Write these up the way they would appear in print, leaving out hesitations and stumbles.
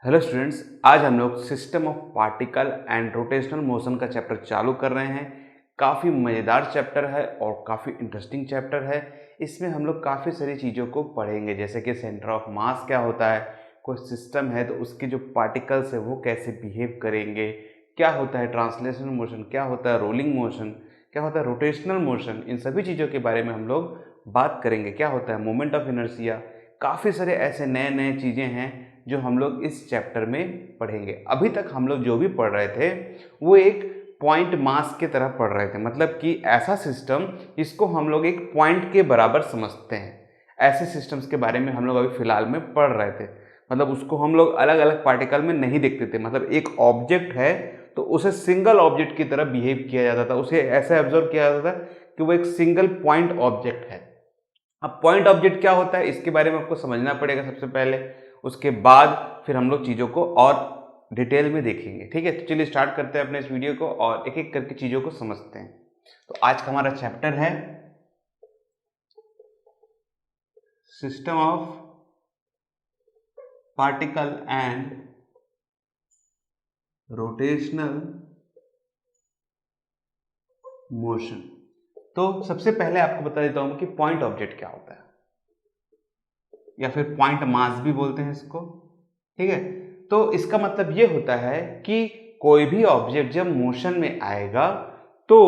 Hello students, आज हम लोग system of particle and rotational motion का चैप्टर चालू कर रहे हैं। काफ़ी मज़ेदार चैप्टर है और काफ़ी इंटरेस्टिंग चैप्टर है। इसमें हम लोग काफ़ी सारी चीज़ों को पढ़ेंगे, जैसे कि सेंटर ऑफ मास क्या होता है, कोई सिस्टम है तो उसके जो पार्टिकल्स है वो कैसे बिहेव करेंगे, क्या होता है ट्रांसलेशनल मोशन, क्या होता है रोलिंग मोशन, क्या होता है रोटेशनल मोशन। इन सभी चीज़ों के बारे में हम लोग बात करेंगे। क्या होता है मोमेंट ऑफ इनर्शिया। काफ़ी सारे ऐसे नए नए चीज़ें हैं जो हम लोग इस चैप्टर में पढ़ेंगे। अभी तक हम लोग जो भी पढ़ रहे थे वो एक पॉइंट मास की तरह पढ़ रहे थे, मतलब कि ऐसा सिस्टम जिसको हम लोग एक पॉइंट के बराबर समझते हैं। ऐसे सिस्टम्स के बारे में हम लोग अभी फिलहाल में पढ़ रहे थे। मतलब उसको हम लोग अलग अलग पार्टिकल में नहीं देखते थे। मतलब एक ऑब्जेक्ट है तो उसे सिंगल ऑब्जेक्ट की तरह बिहेव किया जाता था, उसे ऐसे ऑब्जर्व किया जाता था कि वो एक सिंगल पॉइंट ऑब्जेक्ट है। अब पॉइंट ऑब्जेक्ट क्या होता है इसके बारे में आपको समझना पड़ेगा सबसे पहले। उसके बाद फिर हम लोग चीज़ों को और डिटेल में देखेंगे। ठीक है, तो चलिए स्टार्ट करते हैं अपने इस वीडियो को और एक एक करके चीज़ों को समझते हैं। तो आज का हमारा चैप्टर है system of particle and rotational motion. तो सबसे पहले आपको बता देता हूं कि पॉइंट ऑब्जेक्ट क्या होता है, या फिर पॉइंट मास भी बोलते हैं इसको। ठीक है, तो इसका मतलब ये होता है कि कोई भी ऑब्जेक्ट जब मोशन में आएगा तो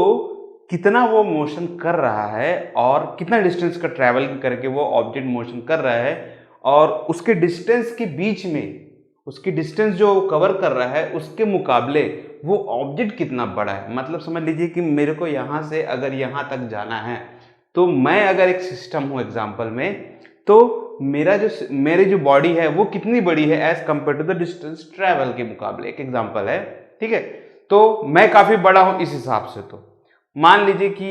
कितना वो मोशन कर रहा है और कितना डिस्टेंस का ट्रैवल करके वो ऑब्जेक्ट मोशन कर रहा है, और उसके डिस्टेंस के बीच में उसकी डिस्टेंस जो कवर कर रहा है उसके मुकाबले वो ऑब्जेक्ट कितना बड़ा है। मतलब समझ लीजिए कि मेरे को यहाँ से अगर यहाँ तक जाना है तो मैं अगर एक सिस्टम हूँ एग्जाम्पल में, तो मेरी जो बॉडी है वो कितनी बड़ी है as compare to the distance travel के मुकाबले। एक एग्जांपल है, ठीक है। तो मैं काफी बड़ा हूं इस हिसाब से। तो मान लीजिए कि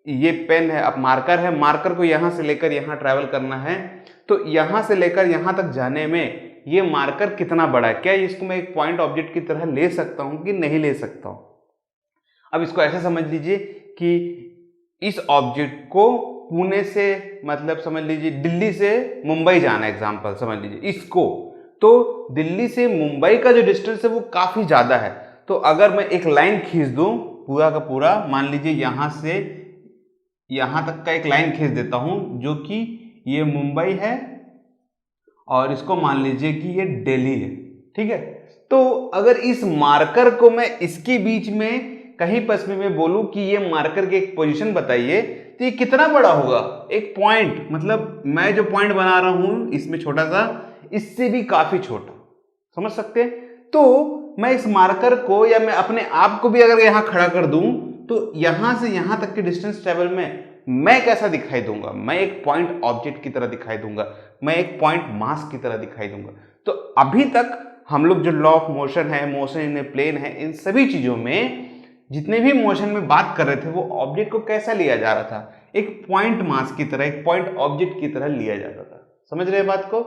ये पेन है, अब मार्कर है, मार्कर को यहां से लेकर यहां ट्रैवल करना है, तो यहां से लेकर यहां तक जाने में ये मार्कर कितना बड़ा है, क्या इसको मैं एक पॉइंट ऑब्जेक्ट की तरह ले सकता हूं कि नहीं ले सकता हूं। अब इसको ऐसे समझ लीजिए कि इस ऑब्जेक्ट को पुणे से, मतलब समझ लीजिए दिल्ली से मुंबई जाना, एग्जांपल समझ लीजिए इसको, तो दिल्ली से मुंबई का जो डिस्टेंस है वो काफी ज्यादा है। तो अगर मैं एक लाइन खींच दूं पूरा का पूरा, मान लीजिए यहां से यहां तक का एक लाइन खींच देता हूं जो कि ये मुंबई है और इसको मान लीजिए कि ये दिल्ली है। ठीक है, तो अगर इस मार्कर को मैं इसके बीच में कहीं पर में बोलूं कि ये मार्कर की एक पोजीशन बताइए, तो ये कितना बड़ा होगा, एक पॉइंट, मतलब मैं जो पॉइंट बना रहा हूं इसमें छोटा सा, इससे भी काफी छोटा, समझ सकते हैं। तो मैं इस मार्कर को या मैं अपने आप को भी अगर यहां खड़ा कर दूं तो यहां से यहां तक के डिस्टेंस ट्रेवल में मैं कैसा दिखाई दूंगा, मैं एक पॉइंट ऑब्जेक्ट की तरह दिखाई दूंगा, मैं एक पॉइंट मास की तरह दिखाई दूंगा। तो अभी तक हम लोग जो लॉ ऑफ मोशन है, मोशन इन ए प्लेन है, इन सभी चीजों में जितने भी मोशन में बात कर रहे थे वो ऑब्जेक्ट को कैसा लिया जा रहा था, एक पॉइंट मास की तरह, एक पॉइंट ऑब्जेक्ट की तरह लिया जाता था। समझ रहे बात को?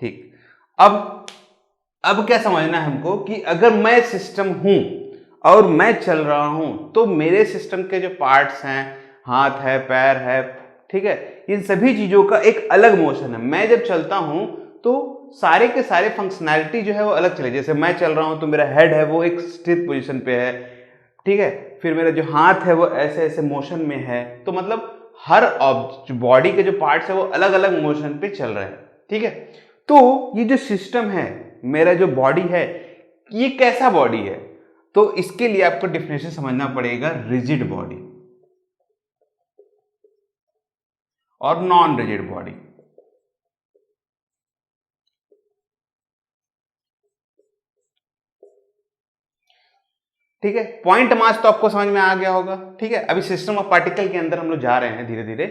ठीक। अब क्या समझना है हमको कि अगर मैं सिस्टम हूं और मैं चल रहा हूं तो मेरे सिस्टम के जो पार्ट्स हैं, हाथ है, पैर है, ठीक है, इन सभी चीजों का एक अलग मोशन है। मैं जब चलता हूं तो सारे के सारे फंक्शनैलिटी जो है वो अलग चले। जैसे मैं चल रहा हूं तो मेरा हेड है वो एक स्थिर पोजीशन पे है, ठीक है, फिर मेरा जो हाथ है वो ऐसे ऐसे मोशन में है। तो मतलब हर बॉडी के जो पार्ट्स है वो अलग अलग मोशन पे चल रहे हैं। ठीक है, तो ये जो सिस्टम है, मेरा जो बॉडी है, ये कैसा बॉडी है, तो इसके लिए आपको डेफिनेशन समझना पड़ेगा रिजिड बॉडी और नॉन रिजिड बॉडी। ठीक है, पॉइंट मास तो आपको समझ में आ गया होगा। ठीक है, अभी सिस्टम ऑफ पार्टिकल के अंदर हम लोग जा रहे हैं धीरे धीरे।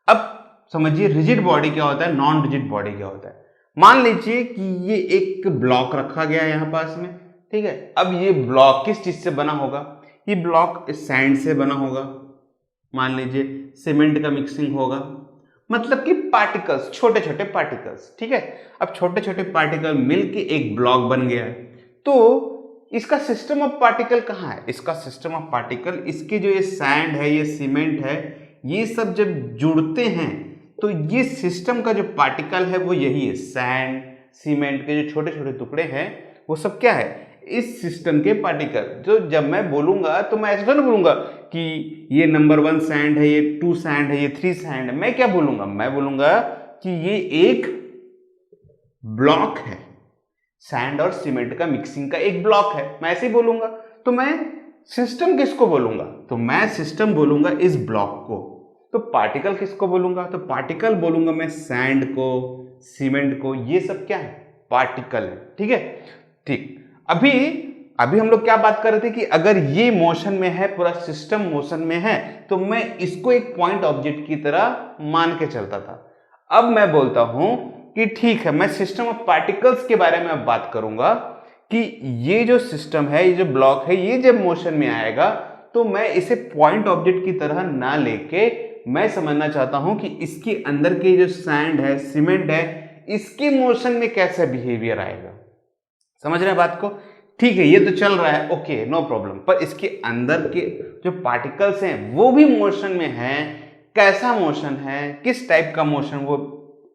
अब समझिए रिजिड बॉडी क्या होता है, नॉन रिजिड बॉडी क्या होता है। मान लीजिए कि ये एक ब्लॉक रखा गया है यहां पास में, ठीक है। अब ये ब्लॉक किस चीज से बना होगा, ये ब्लॉक सैंड से बना होगा, मान लीजिए सीमेंट का मिक्सिंग होगा, मतलब कि पार्टिकल्स, छोटे छोटे पार्टिकल्स। ठीक है, अब छोटे छोटे पार्टिकल मिलके एक ब्लॉक बन गया है। तो इसका सिस्टम ऑफ पार्टिकल कहाँ है, इसका सिस्टम ऑफ पार्टिकल, इसके जो ये सैंड है, ये सीमेंट है, ये सब जब जुड़ते हैं तो ये सिस्टम का जो पार्टिकल है वो यही है, सैंड, सीमेंट के जो छोटे छोटे टुकड़े हैं वो सब क्या है, इस सिस्टम के पार्टिकल। जो जब मैं बोलूंगा तो मैं ऐसा नहीं बोलूंगा कि ये नंबर 1 सैंड है, ये 2 सैंड है, ये 3 सैंड है। मैं क्या बोलूंगा, मैं बोलूंगा कि ये एक ब्लॉक है, सैंड और सीमेंट का मिक्सिंग का एक ब्लॉक है, मैं ऐसे ही बोलूंगा। तो मैं सिस्टम किसको बोलूंगा, तो मैं सिस्टम बोलूंगा इस ब्लॉक को। तो पार्टिकल किसको बोलूंगा, तो पार्टिकल बोलूंगा मैं सैंड को, सीमेंट को। ये सब क्या है, पार्टिकल है। ठीक है, ठीक। अभी हम लोग क्या बात कर रहे थे कि अगर ये मोशन में है, पूरा सिस्टम मोशन में है, तो मैं इसको एक पॉइंट ऑब्जेक्ट की तरह मान के चलता था। अब मैं बोलता हूं कि ठीक है, मैं सिस्टम ऑफ पार्टिकल्स के बारे में अब बात करूंगा कि ये जो सिस्टम है, ये जो ब्लॉक है, ये जब मोशन में आएगा तो मैं इसे पॉइंट ऑब्जेक्ट की तरह ना लेके मैं समझना चाहता हूं कि इसके अंदर के जो सैंड है, सीमेंट है, इसके मोशन में कैसा बिहेवियर आएगा। समझ रहे हैं बात को? ठीक है, ये तो चल रहा है, ओके, नो प्रॉब्लम। पर इसके अंदर के जो पार्टिकल्स हैं वो भी मोशन में हैं। कैसा मोशन है, किस टाइप का मोशन वो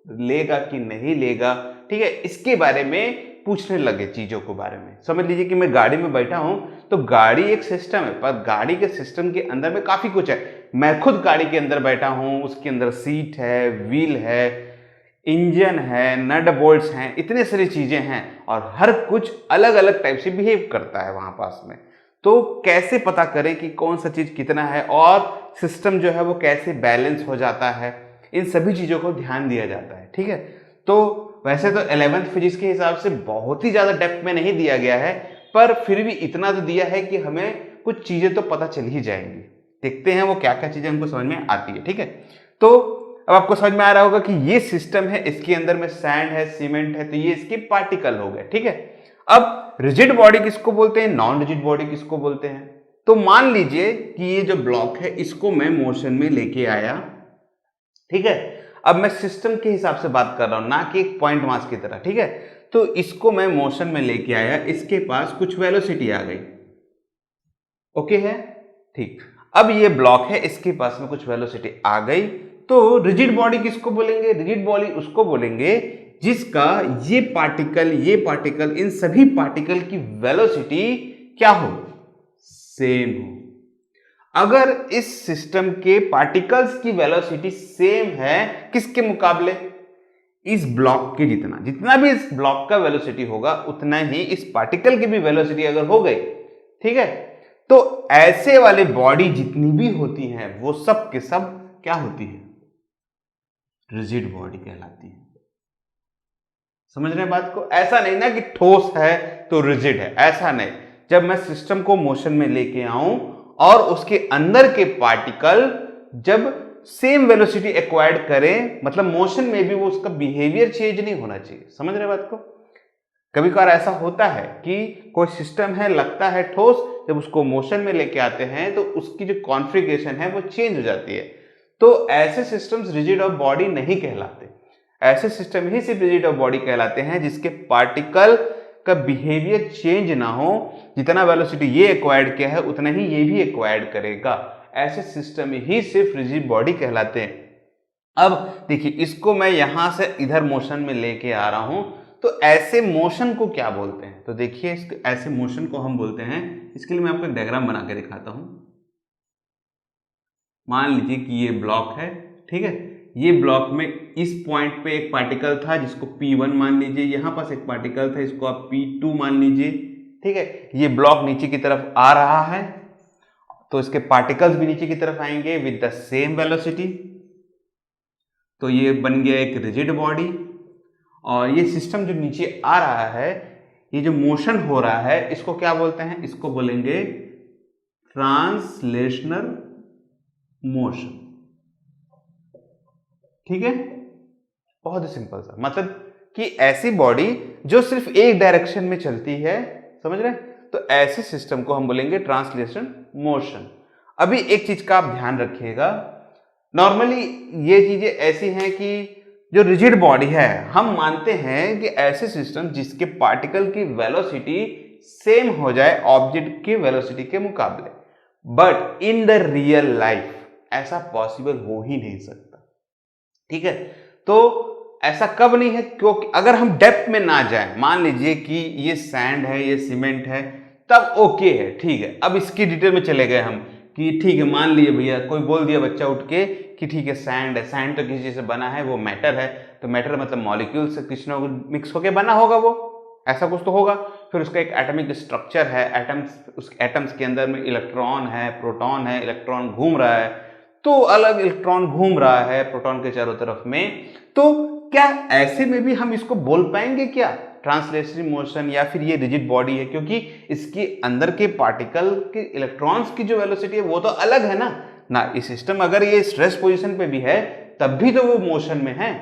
लेगा कि नहीं लेगा, ठीक है, इसके बारे में पूछने लगे चीजों के बारे में। समझ लीजिए कि मैं गाड़ी में बैठा हूं, तो गाड़ी एक सिस्टम है, पर गाड़ी के सिस्टम के अंदर में काफी कुछ है। मैं खुद गाड़ी के अंदर बैठा हूं, उसके अंदर सीट है, व्हील है, इंजन है, नट बोल्ट्स हैं, इतने सारी चीजें हैं और हर कुछ अलग अलग टाइप से बिहेव करता है वहां पास में। तो कैसे पता करें कि कौन सा चीज कितना है और सिस्टम जो है वो कैसे बैलेंस हो जाता है, इन सभी चीजों को ध्यान दिया जाता है। ठीक है, तो वैसे तो 11th फिजिक्स के हिसाब से बहुत ही ज्यादा डेप्थ में नहीं दिया गया है, पर फिर भी इतना तो दिया है कि हमें कुछ चीजें तो पता चल ही जाएंगी। देखते हैं वो क्या क्या चीजें हमको समझ में आती है। ठीक है, तो अब आपको समझ में आ रहा होगा कि ये सिस्टम है, इसके अंदर में सैंड है, सीमेंट है, तो ये इसके पार्टिकल हो गए। ठीक है, अब रिजिड बॉडी किसको बोलते हैं, नॉन रिजिड बॉडी किसको बोलते हैं? तो मान लीजिए कि ये जो ब्लॉक है इसको मैं मोशन में लेके आया। ठीक है, अब मैं सिस्टम के हिसाब से बात कर रहा हूं, ना कि एक पॉइंट मास की तरह। ठीक है, तो इसको मैं मोशन में लेके आया, इसके पास कुछ वेलोसिटी आ गई। ओके है, ठीक। अब ये ब्लॉक है, इसके पास में कुछ वेलोसिटी आ गई, तो रिजिड बॉडी किसको बोलेंगे? रिजिड बॉडी उसको बोलेंगे जिसका ये पार्टिकल इन सभी पार्टिकल की वेलोसिटी क्या हो, सेम हो। अगर इस सिस्टम के पार्टिकल्स की वेलोसिटी सेम है किसके मुकाबले, इस ब्लॉक के जितना भी इस ब्लॉक का वेलोसिटी होगा उतना ही इस पार्टिकल की भी वेलोसिटी अगर हो गई, ठीक है, तो ऐसे वाले बॉडी जितनी भी होती हैं वो सब के सब क्या होती है, रिजिड बॉडी कहलाती है। समझ रहे हैं बात को? ऐसा नहीं ना कि ठोस है तो रिजिड है, ऐसा नहीं। जब मैं सिस्टम को मोशन में लेके आऊं और उसके अंदर के पार्टिकल जब सेम वेलोसिटी एक्वायर्ड करें, मतलब मोशन में भी वो उसका बिहेवियर चेंज नहीं होना चाहिए। समझ रहे बात को? कभी कभार ऐसा होता है कि कोई सिस्टम है, लगता है ठोस, जब उसको मोशन में लेके आते हैं तो उसकी जो कॉन्फ़िगरेशन है वो चेंज हो जाती है। तो ऐसे सिस्टम्स रिजिड ऑफ बॉडी नहीं कहलाते। ऐसे सिस्टम ही सिर्फ रिजिड ऑफ बॉडी कहलाते हैं जिसके पार्टिकल का बिहेवियर चेंज ना हो, जितना वेलोसिटी ये एक्वायर्ड किया है उतना ही ये भी एक्वायर्ड करेगा। ऐसे सिस्टम ही सिर्फ रिजिड बॉडी कहलाते हैं। अब देखिए, इसको मैं यहां से इधर मोशन में लेके आ रहा हूं, तो ऐसे मोशन को क्या बोलते हैं? तो देखिए, ऐसे मोशन को हम बोलते हैं, इसके लिए मैं आपको एक डायग्राम बना के दिखाता हूं। मान लीजिए कि ये ब्लॉक है, ठीक है, ये ब्लॉक में इस पॉइंट पे एक पार्टिकल था जिसको P1 मान लीजिए, यहां पास एक पार्टिकल था इसको आप P2 मान लीजिए। ठीक है, ये ब्लॉक नीचे की तरफ आ रहा है तो इसके पार्टिकल्स भी नीचे की तरफ आएंगे विद द सेम वेलोसिटी। तो ये बन गया एक रिजिड बॉडी। और ये सिस्टम जो नीचे आ रहा है, ये जो मोशन हो रहा है, इसको क्या बोलते हैं? इसको बोलेंगे ट्रांसलेशनल मोशन। ठीक है, बहुत ही सिंपल सा, मतलब कि ऐसी बॉडी जो सिर्फ एक डायरेक्शन में चलती है। समझ रहे हैं? तो ऐसे सिस्टम को हम बोलेंगे ट्रांसलेशन मोशन। अभी एक चीज का आप ध्यान रखिएगा, नॉर्मली ये चीजें ऐसी हैं कि जो रिजिड बॉडी है, हम मानते हैं कि ऐसे सिस्टम जिसके पार्टिकल की वेलोसिटी सेम हो जाए ऑब्जेक्ट की वेलोसिटी के मुकाबले, but in the real life ऐसा पॉसिबल हो ही नहीं सकता। ठीक है, तो ऐसा कब नहीं है, क्योंकि अगर हम डेप्थ में ना जाएं, मान लीजिए कि ये सैंड है, ये सीमेंट है, तब ओके है, ठीक है। अब इसकी डिटेल में चले गए हम कि ठीक है, मान लिए भैया कोई बोल दिया बच्चा उठ के कि ठीक है सैंड है, सैंड तो किसी चीज से बना है, वो मैटर है, तो मैटर मतलब मॉलिक्यूल से कुछ ना कुछ मिक्स होकर बना होगा, वो ऐसा कुछ तो होगा। फिर उसका एक एटॉमिक स्ट्रक्चर है, एटम्स, उस एटम्स के अंदर में इलेक्ट्रॉन है, प्रोटॉन है, इलेक्ट्रॉन घूम रहा है, तो अलग इलेक्ट्रॉन घूम रहा है प्रोटॉन के चारों तरफ में। तो क्या ऐसे में भी हम इसको बोल पाएंगे क्या ट्रांसलेशनरी मोशन या फिर ये रिजिड बॉडी है, क्योंकि इसके अंदर के पार्टिकल के इलेक्ट्रॉन्स की जो वेलोसिटी है वो तो अलग है ना इस सिस्टम अगर ये स्ट्रेस पोजीशन पे भी है तब भी तो वो मोशन में है,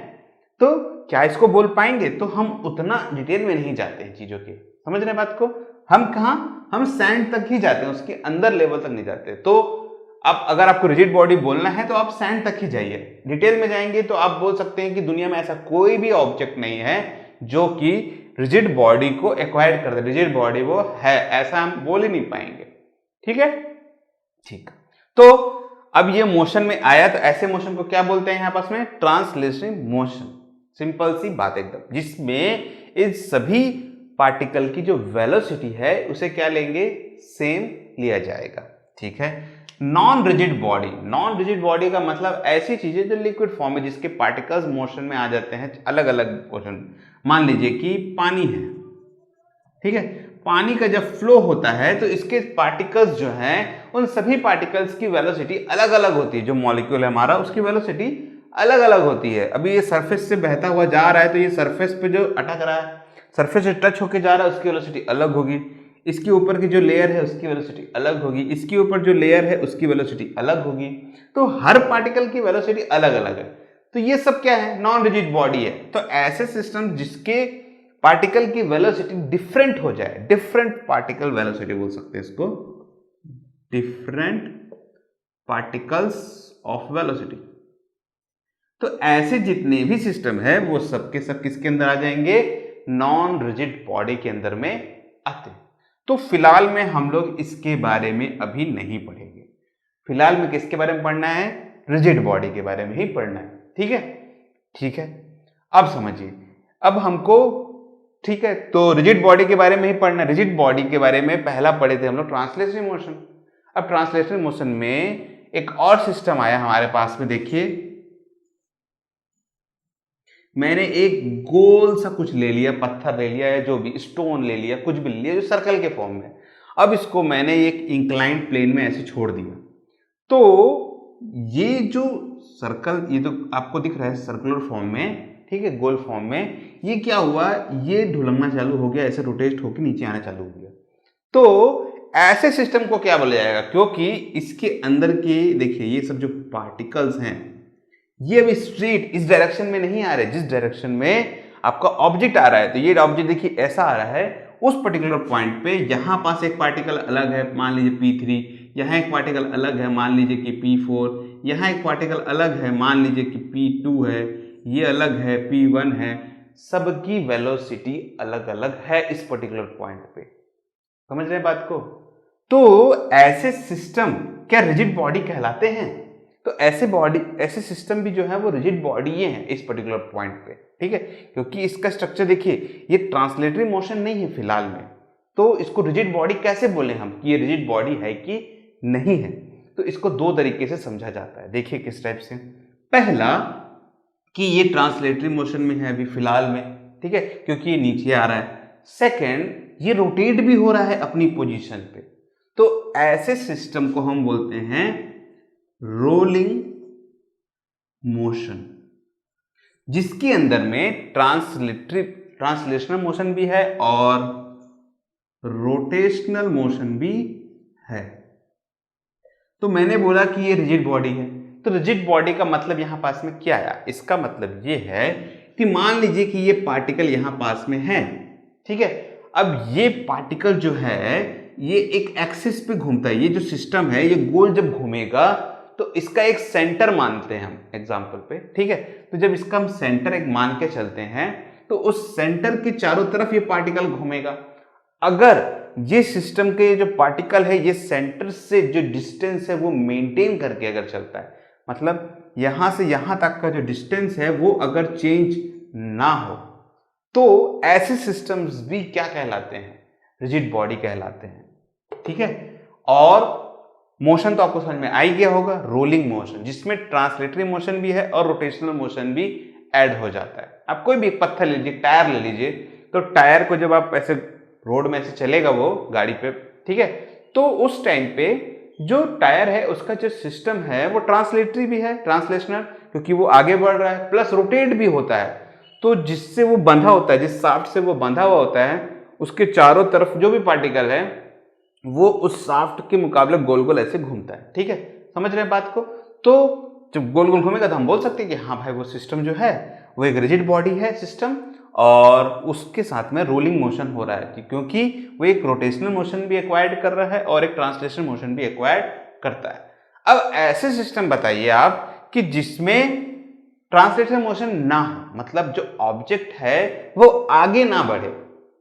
तो क्या इसको बोल पाएंगे? तो हम उतना डिटेल में नहीं जाते हैं चीजों के, समझ रहे हैं बात को? हम कहां, हम सैंड तक ही जाते हैं, उसके अंदर लेवल तक नहीं जाते। तो अब अगर आपको रिजिड बॉडी बोलना है तो आप सैंड तक ही जाइए, डिटेल में जाएंगे तो आप बोल सकते हैं कि दुनिया में ऐसा कोई भी ऑब्जेक्ट नहीं है जो कि रिजिड बॉडी को एक्वायर कर दे, रिजिड बॉडी वो है ऐसा हम बोल ही नहीं पाएंगे, ठीक है? ठीक, तो अब ये मोशन में आया, तो ऐसे मोशन को क्या बोलते हैं यहां पास में? ट्रांसलेशनरी मोशन। सिंपल सी बात एकदम, जिसमें इस सभी पार्टिकल की जो वेलोसिटी है उसे क्या लेंगे? सेम लिया जाएगा, ठीक है? Non rigid body, non rigid body का मतलब ऐसी चीजें जो लिक्विड फॉर्म में, जिसके पार्टिकल्स मोशन में आ जाते हैं अलग अलग मोशन। मान लीजिए कि पानी है, ठीक है? पानी का जब फ्लो होता है तो इसके पार्टिकल्स जो हैं उन सभी पार्टिकल्स की वेलोसिटी अलग अलग होती है, जो मॉलिक्यूल है हमारा उसकी वेलोसिटी अलग अलग होती है। अभी ये सरफेस से बहता हुआ जा रहा है तो ये सरफेस पे जो अटक रहा है, सरफेस से टच होके जा रहा है, उसकी वेलोसिटी अलग होगी। इसके ऊपर की जो लेयर है उसकी वेलोसिटी अलग होगी, इसके ऊपर जो लेयर है उसकी वेलोसिटी अलग होगी। तो हर पार्टिकल की वेलोसिटी अलग अलग है। तो ये सब क्या है? नॉन रिजिड बॉडी है। तो ऐसे सिस्टम जिसके पार्टिकल की वेलोसिटी डिफरेंट हो जाए, डिफरेंट पार्टिकल वेलोसिटी बोल सकते हैं इसको, डिफरेंट पार्टिकल्स ऑफ वेलोसिटी। तो ऐसे जितने भी सिस्टम है वो सबके सब किसके अंदर आ जाएंगे? नॉन रिजिड बॉडी के अंदर में आते हैं। तो फिलहाल में हम लोग इसके बारे में अभी नहीं पढ़ेंगे, फिलहाल में किसके बारे में पढ़ना है? रिजिड बॉडी के बारे में ही पढ़ना है, ठीक है? ठीक है, अब समझिए, अब हमको, ठीक है, तो रिजिड बॉडी के बारे में ही पढ़ना है। रिजिड बॉडी के बारे में पहला पढ़े थे हम लोग ट्रांसलेशनरी मोशन। अब ट्रांसलेशनरी मोशन में एक और सिस्टम आया हमारे पास में, देखिए मैंने एक गोल सा कुछ ले लिया, पत्थर ले लिया या जो भी स्टोन ले लिया, कुछ भी ले लिया जो सर्कल के फॉर्म में। अब इसको मैंने एक इंक्लाइंड प्लेन में ऐसे छोड़ दिया, तो ये जो सर्कल, ये तो आपको दिख रहा है सर्कुलर फॉर्म में, ठीक है, गोल फॉर्म में, ये क्या हुआ? ये ढुलकना चालू हो गया, ऐसे रोटेट होकर नीचे आना चालू हो गया। तो ऐसे सिस्टम को क्या बोला जाएगा? क्योंकि इसके अंदर के देखिए ये सब जो पार्टिकल्स हैं ये अभी स्ट्रेट इस डायरेक्शन में नहीं आ रहे, जिस डायरेक्शन में आपका ऑब्जेक्ट आ रहा है। तो ये ऑब्जेक्ट देखिए ऐसा आ रहा है, उस पर्टिकुलर पॉइंट पे यहां पास एक पार्टिकल अलग है, मान लीजिए P3, यहाँ एक पार्टिकल अलग है, मान लीजिए कि P4, यहाँ एक पार्टिकल अलग है, मान लीजिए कि P2 है, ये अलग है, P1 है, सबकी वेलोसिटी अलग अलग है इस पर्टिकुलर पॉइंट पे, समझ रहे हैं बात को? तो ऐसे सिस्टम क्या रिजिड बॉडी कहलाते हैं? तो ऐसे बॉडी, ऐसे सिस्टम भी जो है वो रिजिड बॉडी ही है इस पर्टिकुलर पॉइंट पे, ठीक है? क्योंकि इसका स्ट्रक्चर देखिए, ये ट्रांसलेटरी मोशन नहीं है फिलहाल में, तो इसको रिजिड बॉडी कैसे बोले हम कि ये रिजिड बॉडी है कि नहीं है? तो इसको दो तरीके से समझा जाता है, देखिए किस टाइप से। पहला कि ये ट्रांसलेटरी मोशन में है अभी फिलहाल में, ठीक है, क्योंकि ये नीचे आ रहा है। सेकेंड, ये रोटेट भी हो रहा है अपनी पोजीशन पे, तो ऐसे सिस्टम को हम बोलते हैं रोलिंग मोशन, जिसके अंदर में ट्रांसलेशनल मोशन भी है और रोटेशनल मोशन भी है। तो मैंने बोला कि ये रिजिड बॉडी है, तो रिजिड बॉडी का मतलब यहां पास में क्या आया? इसका मतलब ये है कि मान लीजिए कि ये पार्टिकल यहां पास में है, ठीक है? अब ये पार्टिकल जो है ये एक एक्सिस पे घूमता है, ये जो सिस्टम है ये गोल जब घूमेगा तो इसका एक सेंटर मानते हैं हम एग्जांपल पे, ठीक है? तो जब इसका हम सेंटर एक मान के चलते हैं तो उस सेंटर के चारों तरफ ये पार्टिकल घूमेगा। अगर ये सिस्टम के जो पार्टिकल है ये सेंटर से जो डिस्टेंस है वो मेंटेन करके अगर चलता है, मतलब यहां से यहां तक का जो डिस्टेंस है वो अगर चेंज ना हो, तो ऐसे सिस्टम्स भी क्या कहलाते हैं? रिजिड बॉडी कहलाते हैं, ठीक है। और मोशन तो आपको समझ में आ ही गया होगा, रोलिंग मोशन, जिसमें ट्रांसलेटरी मोशन भी है और रोटेशनल मोशन भी ऐड हो जाता है। आप कोई भी एक पत्थर ले लीजिए, टायर ले लीजिए, तो टायर को जब आप ऐसे रोड में ऐसे चलेगा वो गाड़ी पे, ठीक है, तो उस टाइम पे जो टायर है उसका जो सिस्टम है वो ट्रांसलेटरी भी है, ट्रांसलेशनल, क्योंकि वो आगे बढ़ रहा है, प्लस रोटेट भी होता है। तो जिससे वो बंधा होता है, जिस शाफ्ट से वो बंधा हुआ होता है, उसके चारों तरफ जो भी पार्टिकल है वो उस शाफ्ट के मुकाबले गोल गोल ऐसे घूमता है, ठीक है। समझ रहे हैं बात को? तो जब गोल गोल घूमेगा तो हम बोल सकते हैं कि हाँ भाई वो सिस्टम जो है वो एक रिजिड बॉडी है सिस्टम, और उसके साथ में रोलिंग मोशन हो रहा है, क्योंकि वो एक रोटेशनल मोशन भी एक्वायर्ड कर रहा है और एक ट्रांसलेशनल मोशन भी एक्वायर्ड करता है। अब ऐसे सिस्टम बताइए आप कि जिसमें ट्रांसलेशनल मोशन ना हो, मतलब जो ऑब्जेक्ट है वो आगे ना बढ़े,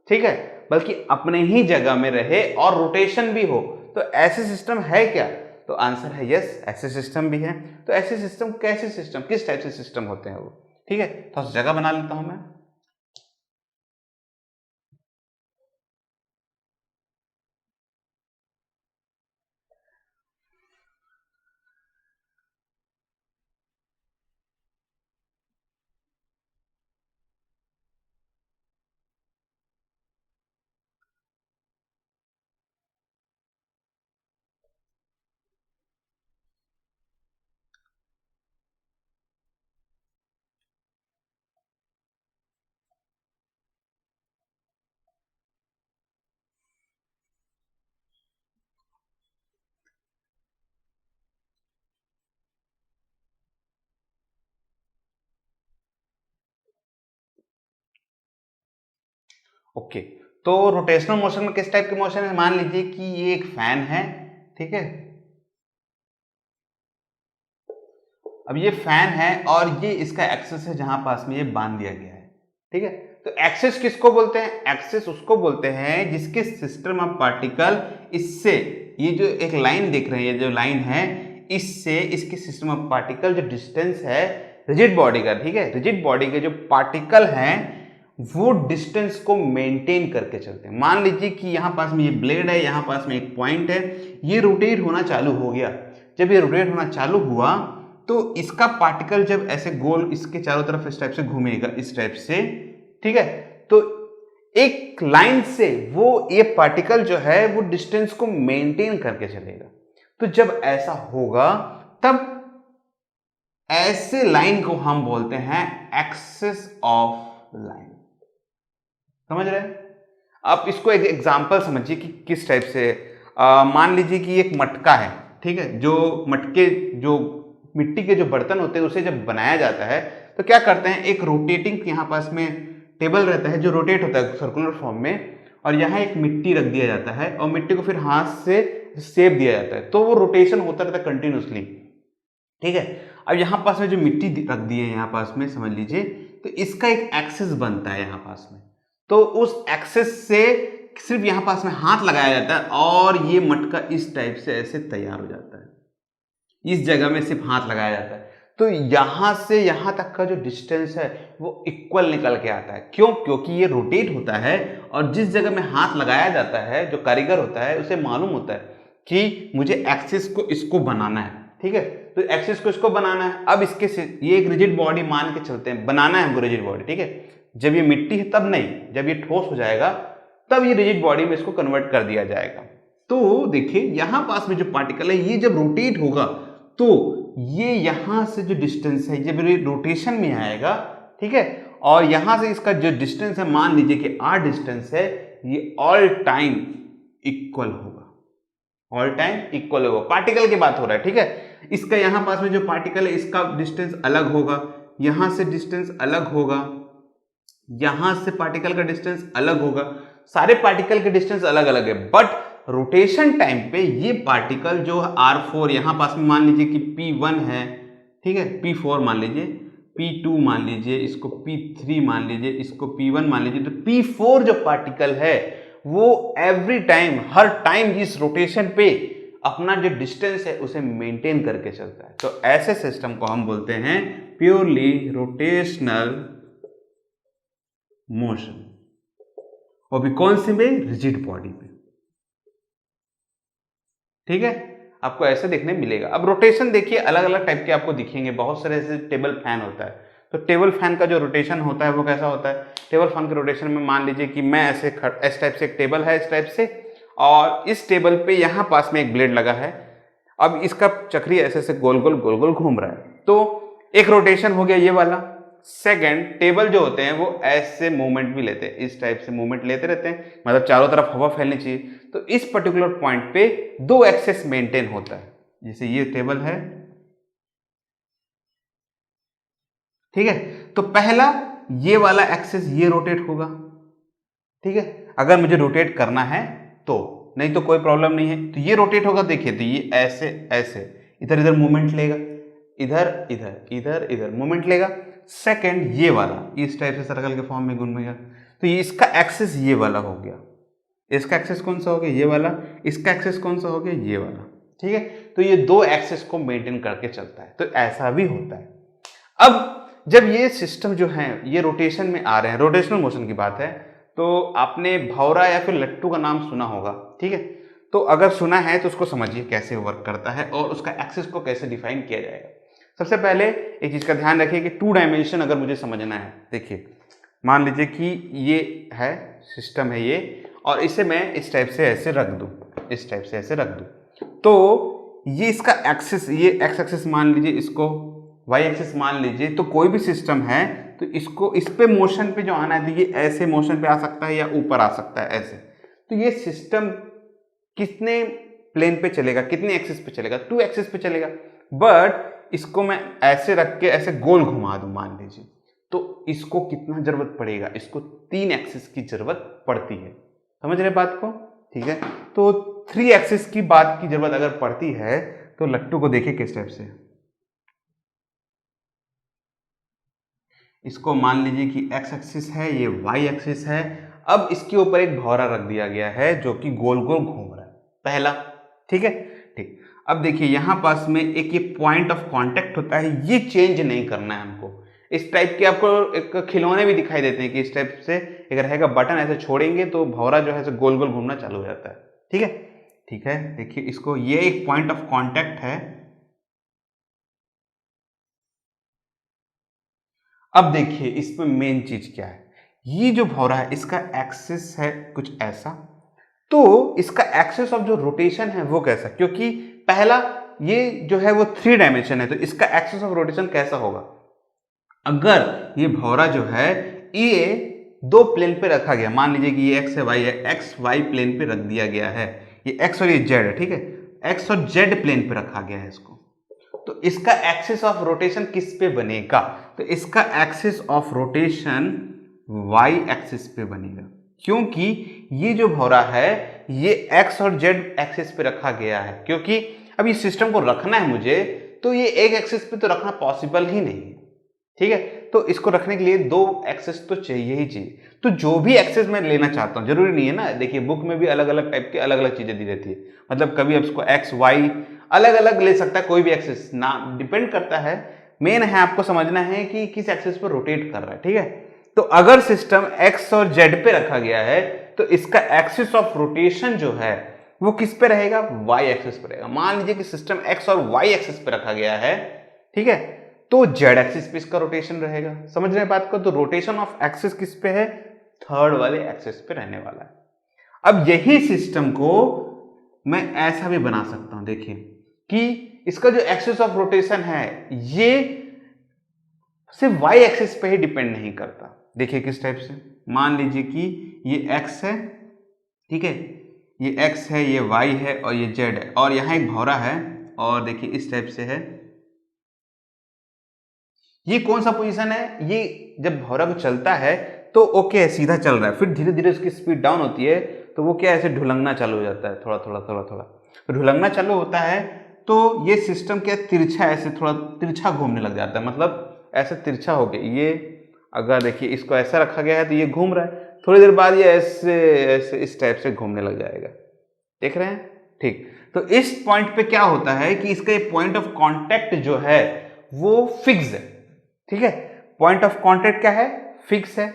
ठीक है, बल्कि अपने ही जगह में रहे और रोटेशन भी हो, तो ऐसे सिस्टम है क्या? तो आंसर है यस, ऐसे सिस्टम भी है। तो ऐसे सिस्टम कैसे सिस्टम, किस टाइप से सिस्टम होते हैं वो, ठीक है। तो उस जगह बना लेता हूं मैं। ओके, तो रोटेशनल मोशन में किस टाइप के मोशन है? मान लीजिए कि ये एक फैन है, ठीक है। अब ये फैन है और ये इसका एक्सेस है जहां पास में ये बांध दिया गया है, ठीक है। तो एक्सेस किसको बोलते हैं? एक्सेस उसको बोलते हैं जिसके सिस्टम ऑफ पार्टिकल इससे, ये जो एक लाइन देख रहे हैं, ये जो लाइन है, इससे इसके सिस्टम ऑफ पार्टिकल जो डिस्टेंस है रिजिड बॉडी का, ठीक है, रिजिड बॉडी के जो पार्टिकल हैं वो डिस्टेंस को मेंटेन करके चलते हैं। मान लीजिए कि यहां पास में ये ब्लेड है, यहां पास में एक पॉइंट है, ये रोटेट होना चालू हो गया। जब ये रोटेट होना चालू हुआ तो इसका पार्टिकल जब ऐसे गोल इसके चारों तरफ इस टाइप से घूमेगा, इस टाइप से, ठीक है, तो एक लाइन से वो ये पार्टिकल जो है वो डिस्टेंस को मेंटेन करके चलेगा। तो जब ऐसा होगा तब ऐसे लाइन को हम बोलते हैं एक्सिस ऑफ लाइन। समझ रहे हैं? आप इसको एक एग्जांपल समझिए कि किस टाइप से, मान लीजिए कि एक मटका है, ठीक है, जो मटके जो मिट्टी के जो बर्तन होते हैं उसे जब बनाया जाता है तो क्या करते हैं, एक रोटेटिंग यहाँ पास में टेबल रहता है जो रोटेट होता है सर्कुलर फॉर्म में, और यहाँ एक मिट्टी रख दिया जाता है और मिट्टी को फिर हाथ से शेप दिया जाता है, तो वो रोटेशन होता रहता है कंटिन्यूसली, ठीक है। अब यहाँ पास में जो मिट्टी रख दी है यहाँ पास में, समझ लीजिए, तो इसका एक एक्सेस बनता है यहाँ पास में, तो उस एक्सेस से सिर्फ यहाँ पास में हाथ लगाया जाता है और ये मटका इस टाइप से ऐसे तैयार हो जाता है। इस जगह में सिर्फ हाथ लगाया जाता है, तो यहां से यहां तक का जो डिस्टेंस है वो इक्वल निकल के आता है। क्यों? क्योंकि ये रोटेट होता है और जिस जगह में हाथ लगाया जाता है, जो कारीगर होता है उसे मालूम होता है कि मुझे एक्सिस को इसको बनाना है, ठीक है, तो एक्सिस को इसको बनाना है। अब इसके से ये एक रिजिड बॉडी मान के चलते हैं, बनाना है हमको रिजिड बॉडी, ठीक है। जब ये मिट्टी है तब नहीं, जब ये ठोस हो जाएगा तब ये रिजिड बॉडी में इसको कन्वर्ट कर दिया जाएगा। तो देखिए यहां पास में जो पार्टिकल है ये जब रोटेट होगा तो ये यहां से जो डिस्टेंस है जब ये रोटेशन में आएगा, ठीक है, और यहां से इसका जो डिस्टेंस है, मान लीजिए कि r डिस्टेंस है, ये ऑल टाइम इक्वल होगा, ऑल टाइम इक्वल होगा। पार्टिकल की बात हो रहा है, ठीक है। इसका यहां पास में जो पार्टिकल है इसका डिस्टेंस अलग होगा, यहां से डिस्टेंस अलग होगा, यहां से पार्टिकल का डिस्टेंस अलग होगा, सारे पार्टिकल के डिस्टेंस अलग अलग है, बट रोटेशन टाइम पे ये पार्टिकल जो r4 यहां पास में मान लीजिए कि p1 है, ठीक है, p4 मान लीजिए, p2 मान लीजिए, इसको p3 मान लीजिए, इसको p1 मान लीजिए, तो p4 जो पार्टिकल है वो एवरी टाइम, हर टाइम इस रोटेशन पे अपना जो डिस्टेंस है उसे मेंटेन करके चलता है। तो ऐसे सिस्टम को हम बोलते हैं प्योरली रोटेशनल मोशन, वो भी कौन सी में, रिजिड बॉडी पे। ठीक है, आपको ऐसे देखने मिलेगा। अब रोटेशन देखिए अलग अलग टाइप के आपको दिखेंगे, बहुत सारे ऐसे टेबल फैन होता है, तो टेबल फैन का जो रोटेशन होता है वो कैसा होता है, टेबल फैन के रोटेशन में मान लीजिए कि मैं ऐसे इस टाइप से एक टेबल है इस टाइप से, और इस टेबल पे यहाँ पास में एक ब्लेड लगा है, अब इसका चक्री ऐसे से गोल गोल गोल गोल घूम रहा है, तो एक रोटेशन हो गया ये वाला। सेकंड, टेबल जो होते हैं वो ऐसे मूवमेंट भी लेते हैं, इस टाइप से मूवमेंट लेते रहते हैं, मतलब चारों तरफ हवा फैलनी चाहिए, तो इस पर्टिकुलर पॉइंट पे दो एक्सेस मेंटेन होता है। जैसे ये टेबल है, ठीक है, तो पहला ये वाला एक्सेस ये रोटेट होगा, ठीक है, अगर मुझे रोटेट करना है तो, नहीं तो कोई प्रॉब्लम नहीं है, तो ये रोटेट होगा। देखिए तो ये ऐसे ऐसे इधर इधर मूवमेंट लेगा, इधर इधर इधर इधर मूवमेंट लेगा। सेकंड ये वाला इस टाइप से सर्कल के फॉर्म में घूमेगा, तो ये इसका एक्सेस ये वाला हो गया, इसका एक्सेस कौन सा हो गया, ये वाला, इसका एक्सेस कौन सा हो गया, ये वाला। ठीक है, तो ये दो एक्सेस को मेंटेन करके चलता है, तो ऐसा भी होता है। अब जब ये सिस्टम जो है ये रोटेशन में आ रहे हैं, रोटेशनल मोशन की बात है, तो आपने भौरा या फिर लट्टू का नाम सुना होगा, ठीक है, तो अगर सुना है तो उसको समझिए कैसे वर्क करता है और उसका एक्सेस को कैसे डिफाइन किया जाएगा। सबसे पहले एक चीज का ध्यान रखिए कि 2 डायमेंशन अगर मुझे समझना है, देखिए मान लीजिए कि ये है सिस्टम है ये, और इसे मैं इस टाइप से ऐसे रख दूं, इस टाइप से ऐसे रख दूं, तो ये इसका एक्सिस, ये एक्स एक्सिस मान लीजिए, इसको वाई एक्सिस मान लीजिए, तो कोई भी सिस्टम है तो इसको इस पे मोशन पे जो आना है, तो ये ऐसे मोशन पे आ सकता है या ऊपर आ सकता है ऐसे, तो ये सिस्टम कितने प्लेन पे चलेगा, कितने एक्सिस पे चलेगा, 2 एक्सिस पे चलेगा। बट इसको मैं ऐसे रख के ऐसे गोल घुमा दूं मान लीजिए, तो इसको कितना जरूरत पड़ेगा, इसको 3 एक्सिस की जरूरत पड़ती है। समझ रहे बात को, ठीक है, तो 3 एक्सिस की बात की जरूरत अगर पड़ती है तो लट्टू को देखिए किस टाइप से, इसको मान लीजिए कि x एक्सिस है, ये y एक्सिस है, अब इसके ऊपर एक भौरा रख दिया गया है जो कि गोल गोल घूम रहा है, पहला, ठीक है, ठीक। अब देखिए यहां पास में एक ये पॉइंट ऑफ कांटेक्ट होता है, ये चेंज नहीं करना है हमको। इस टाइप के आपको एक खिलौने भी दिखाई देते हैं कि इस टाइप से एक रहेगा बटन, ऐसे छोड़ेंगे तो भौरा जो है गोल गोल घूमना चालू हो जाता है, ठीक है, ठीक है। देखिए इसको, ये एक पॉइंट ऑफ कांटेक्ट है। अब देखिए इसमें मेन चीज क्या है, ये जो भौरा है इसका एक्सिस है कुछ ऐसा, तो इसका एक्सिस ऑफ जो रोटेशन है वो कैसा, क्योंकि पहला ये जो है वो 3 डायमेंशन है, तो इसका एक्सिस ऑफ रोटेशन कैसा होगा, अगर ये भौरा जो है ये 2 प्लेन पे रखा गया, मान लीजिए कि ये एक्स है वाई है, एक्स वाई प्लेन पे रख दिया गया है, ये एक्स और ये जेड है, ठीक है, एक्स और जेड प्लेन पे रखा गया है इसको, तो इसका एक्सिस ऑफ रोटेशन किस पे बनेगा, तो इसका axis of rotation Y axis पे बनेगा, क्योंकि ये जो भौरा है ये एक्स और जेड एक्सिस पे रखा गया है, क्योंकि अब इस सिस्टम को रखना है मुझे, तो ये एक एक्सिस पे तो रखना पॉसिबल ही नहीं है, ठीक है, तो इसको रखने के लिए 2 एक्सेस तो चाहिए ही चाहिए। तो जो भी एक्सेस मैं लेना चाहता हूं, जरूरी नहीं है ना, देखिए बुक में भी अलग अलग टाइप के अलग अलग चीजें दी रहती है, मतलब कभी आप इसको एक्स वाई अलग अलग ले सकता है, कोई भी एक्सेस ना, डिपेंड करता है, मेन है आपको समझना है कि किस एक्सेस पर रोटेट कर रहा है, ठीक है। तो अगर सिस्टम एक्स और जेड पे रखा गया है तो इसका एक्सिस ऑफ रोटेशन जो है वो किस पे रहेगा, वाई एक्सिस पे रहेगा। मान लीजिए कि सिस्टम एक्स और वाई एक्सिस पे रखा गया है, ठीक है, तो जेड एक्सिस पे इसका रोटेशन रहेगा। समझ रहे हैं बात को, तो रोटेशन ऑफ एक्सिस किस पे है, थर्ड वाले एक्सिस पे रहने वाला है। अब यही सिस्टम को मैं ऐसा भी बना सकता हूं, देखिए कि इसका जो एक्सिस ऑफ रोटेशन है ये सिर्फ वाई एक्सिस पे ही डिपेंड नहीं करता। देखिए किस टाइप से, मान लीजिए कि ये एक्स है, ठीक है, ये एक्स है, ये वाई है और ये जेड है, और यहां एक भौरा है, और देखिए इस टाइप से है, ये कौन सा पोजीशन है, ये जब भौरा को चलता है तो ओके सीधा चल रहा है, फिर धीरे धीरे उसकी स्पीड डाउन होती है, तो वो क्या ऐसे ढुलंगना चालू हो जाता है, थोड़ा थोड़ा थोड़ा थोड़ा, तो ढुलंगना चालू होता है तो ये सिस्टम क्या तिरछा ऐसे थोड़ा तिरछा घूमने लग जाता है, मतलब ऐसे तिरछा हो गया, ये अगर देखिए इसको ऐसा रखा गया है तो ये घूम रहा है, थोड़ी देर बाद ये ऐसे ऐसे इस टाइप से घूमने लग जाएगा, देख रहे हैं, ठीक। तो इस पॉइंट पे क्या होता है कि इसका ये पॉइंट ऑफ कांटेक्ट जो है वो फिक्स है, ठीक है, पॉइंट ऑफ कांटेक्ट क्या है, फिक्स है।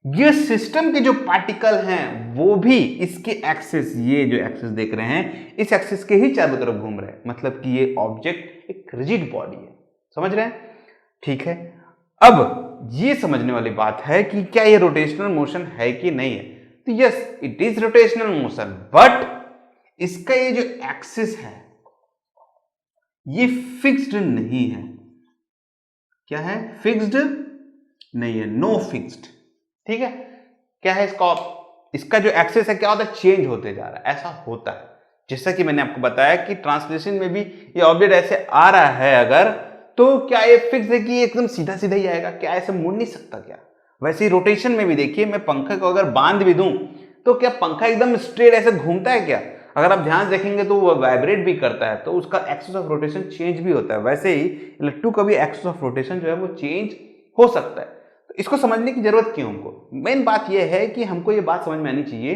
ये सिस्टम के जो पार्टिकल हैं वो भी इसके एक्सिस, ये जो एक्सिस देख रहे हैं इस एक्सिस के ही चारों तरफ घूम रहे हैं, मतलब कि ये ऑब्जेक्ट एक रिजिड बॉडी है। समझ रहे हैं? ठीक है, अब ये समझने वाली बात है कि क्या ये रोटेशनल मोशन है कि नहीं है। तो yes, it is rotational motion, but इसका ये जो एक्सिस है ये फिक्स्ड नहीं है। क्या है? फिक्स्ड नहीं है, नो फिक्स्ड। ठीक है, क्या है इसका जो एक्सिस है क्या होता है? चेंज होते जा रहा है, ऐसा होता है। जैसा कि मैंने आपको बताया कि ट्रांसलेशन में भी ये ऑब्जेक्ट ऐसे आ रहा है अगर, तो क्या ये फिक्स है कि एकदम सीधा सीधा ही आएगा? क्या ऐसे मुड़ नहीं सकता क्या? वैसे ही रोटेशन में भी देखिए, मैं पंखे को अगर बांध भी दूं तो क्या पंखा एकदम स्ट्रेट ऐसे घूमता है क्या? अगर आप ध्यान देखेंगे तो वो वाइब्रेट भी करता है, तो उसका एक्सिस ऑफ रोटेशन चेंज भी होता है। वैसे ही इलेक्ट्रो का भी एक्सिस ऑफ रोटेशन जो है वो चेंज हो सकता है। तो इसको समझने की जरूरत क्यों हमको? मेन बात यह है कि हमको ये बात समझ में आनी चाहिए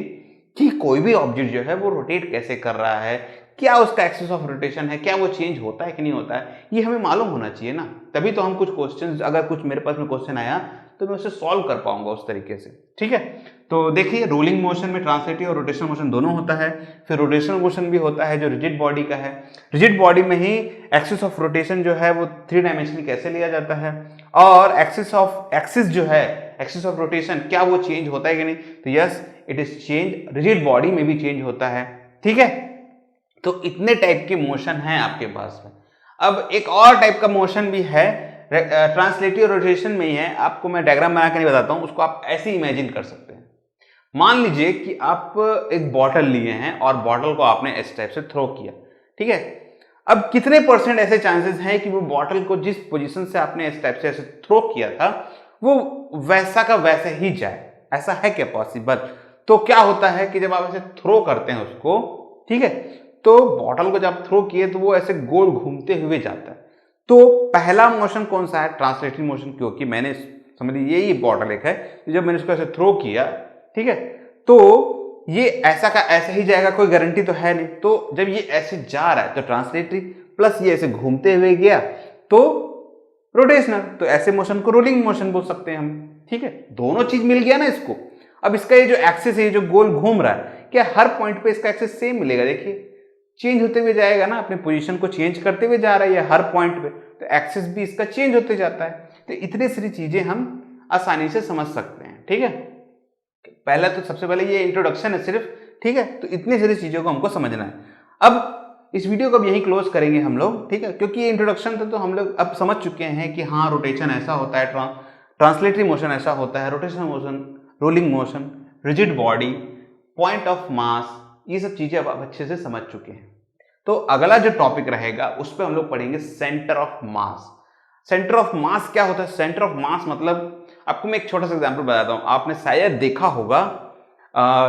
कि कोई भी ऑब्जेक्ट जो है वो रोटेट कैसे कर रहा है, क्या उसका एक्सिस ऑफ रोटेशन है, क्या वो चेंज होता है कि नहीं होता है, ये हमें मालूम होना चाहिए ना। तभी तो हम कुछ क्वेश्चन, अगर कुछ मेरे पास में क्वेश्चन आया तो मैं उसे सॉल्व कर पाऊंगा उस तरीके से। ठीक है, तो देखिए रोलिंग मोशन में ट्रांसलेटिव और रोटेशनल मोशन दोनों होता है। फिर रोटेशनल मोशन भी होता है जो रिजिड बॉडी का है। रिजिड बॉडी में ही एक्सिस ऑफ रोटेशन जो है वो 3 डायमेंशनल कैसे लिया जाता है, और एक्सिस जो है, एक्सिस ऑफ रोटेशन, क्या वो चेंज होता है कि नहीं? तो yes, it is change, rigid body में भी चेंज होता है। ठीक है, तो इतने टाइप के मोशन हैं आपके पास में। अब एक और टाइप का मोशन भी है, ट्रांसलेटिव रोटेशन में ही है। आपको मैं डायग्राम बना के नहीं बताता हूं, उसको आप ऐसे इमेजिन कर सकते हैं। मान लीजिए कि आप एक बॉटल लिए हैं और बॉटल को आपने इस टाइप से थ्रो किया। ठीक है, अब कितने % ऐसे चांसेस हैं कि वो बॉटल को जिस पोजीशन से आपने इस टाइप से ऐसे थ्रो किया था वो वैसा का वैसे ही जाए? ऐसा है क्या पॉसिबल? तो क्या होता है कि जब आप ऐसे थ्रो करते हैं उसको, ठीक है, तो बॉटल को जब थ्रो किए तो वो ऐसे गोल घूमते हुए जाता है। तो पहला मोशन कौन सा है? ट्रांसलेटिव मोशन, क्योंकि मैंने समझ लीजिए यही बॉटल एक है, जब मैंने उसको ऐसे थ्रो किया, ठीक है, तो ये ऐसा का ऐसा ही जाएगा, कोई गारंटी तो है नहीं। तो जब ये ऐसे जा रहा है तो ट्रांसलेटिव, प्लस ये ऐसे घूमते हुए गया तो रोटेशनल। तो ऐसे मोशन को रोलिंग मोशन बोल सकते हैं हम। ठीक है, दोनों चीज मिल गया ना इसको। अब इसका ये जो एक्सिस है, जो गोल घूम रहा है, क्या हर पॉइंट पे इसका एक्सिस सेम मिलेगा? देखिए चेंज होते हुए जाएगा ना, अपने पोजीशन को चेंज करते हुए जा रहा है हर पॉइंट पे, तो एक्सिस भी इसका चेंज होते जाता है। तो इतनी सारी चीजें हम आसानी से समझ सकते हैं। ठीक है, पहला तो सबसे पहले ये इंट्रोडक्शन है सिर्फ। ठीक है, तो इतनी सारी चीजों को हमको समझना है। अब इस वीडियो को अब यहीं क्लोज करेंगे हम लोग। ठीक है, क्योंकि ये इंट्रोडक्शन था तो हम लोग अब समझ चुके हैं कि हाँ रोटेशन ऐसा होता है, ट्रांसलेटरी मोशन ऐसा होता है, rotational motion, rolling motion, rigid body, point of mass, ये सब चीजें अब आप अच्छे से समझ चुके हैं। तो अगला जो टॉपिक रहेगा उस पर हम लोग पढ़ेंगे centre of mass. Centre of mass क्या होता है? सेंटर ऑफ मास मतलब, आपको मैं एक छोटा सा एग्जांपल बताता हूं। आपने शायद देखा होगा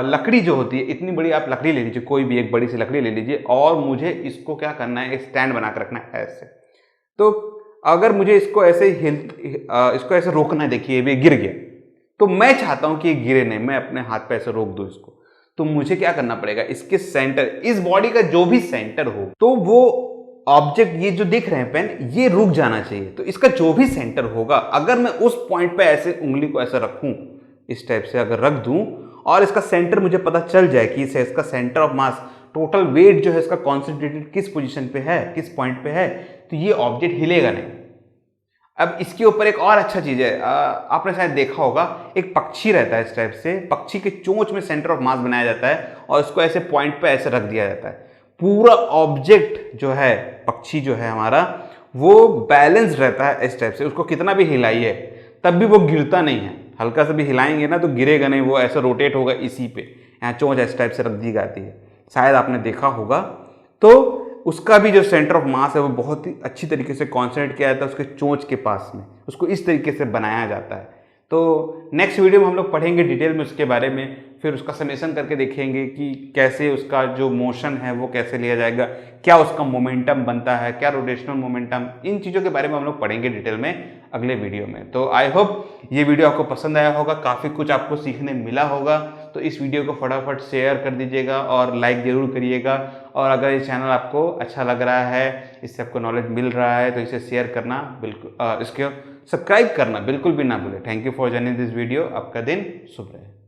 लकड़ी जो होती है, इतनी बड़ी आप लकड़ी ले लीजिए, कोई भी एक बड़ी सी लकड़ी ले लीजिए, और मुझे इसको क्या करना है, एक स्टैंड बनाकर रखना है ऐसे। तो अगर मुझे इसको ऐसे इसको ऐसे रोकना है, देखिए ये गिर गया, तो मैं चाहता हूं कि ये गिरे नहीं, मैं अपने हाथ पे ऐसे रोक दूं इसको। तो मुझे क्या करना पड़ेगा, इसके सेंटर, इस बॉडी का जो भी सेंटर हो, तो वो ऑब्जेक्ट, ये जो दिख रहे हैं पेन, ये रुक जाना चाहिए। तो इसका जो भी सेंटर होगा, अगर मैं उस पॉइंट पे ऐसे उंगली को ऐसे रखूं, इस टाइप से अगर रख दूं, और इसका सेंटर मुझे पता चल जाए कि इसका centre of mass, total weight जो है इसका कॉन्सेंट्रेटेड किस पोजीशन पे है, किस पॉइंट पे है, तो ये ऑब्जेक्ट हिलेगा नहीं। अब इसके ऊपर एक और अच्छा चीज है, आपने शायद देखा होगा, एक पक्षी रहता है इस टाइप से, पक्षी के चोंच में सेंटर ऑफ मास बनाया जाता है और इसको ऐसे पॉइंट पे ऐसे रख दिया जाता है। पूरा ऑब्जेक्ट जो है, पक्षी जो है हमारा, वो बैलेंस रहता है इस टाइप से। उसको कितना भी हिलाइए तब भी वो गिरता नहीं है, हल्का से भी हिलाएंगे ना तो गिरेगा नहीं, वो ऐसे रोटेट होगा इसी पे। यहाँ चोंच इस टाइप से रख दी जाती है, शायद आपने देखा होगा। तो उसका भी जो सेंटर ऑफ मास है वो बहुत ही अच्छी तरीके से कॉन्सेंट्रेट किया जाता है उसके चोंच के पास में, उसको इस तरीके से बनाया जाता है। तो नेक्स्ट वीडियो में हम लोग पढ़ेंगे डिटेल में उसके बारे में, फिर उसका समेशन करके देखेंगे कि कैसे उसका जो मोशन है वो कैसे लिया जाएगा, क्या उसका मोमेंटम बनता है, क्या रोटेशनल मोमेंटम, इन चीज़ों के बारे में हम लोग पढ़ेंगे डिटेल में अगले वीडियो में। तो आई होप ये वीडियो आपको पसंद आया होगा, काफ़ी कुछ आपको सीखने मिला होगा। तो इस वीडियो को फटाफट शेयर कर दीजिएगा और लाइक ज़रूर करिएगा। और अगर ये चैनल आपको अच्छा लग रहा है, इससे आपको नॉलेज मिल रहा है, तो इसे शेयर करना बिल्कुल, इसके सब्सक्राइब करना बिल्कुल भी ना भूलें। Thank you for joining this video. आपका दिन शुभ रहे।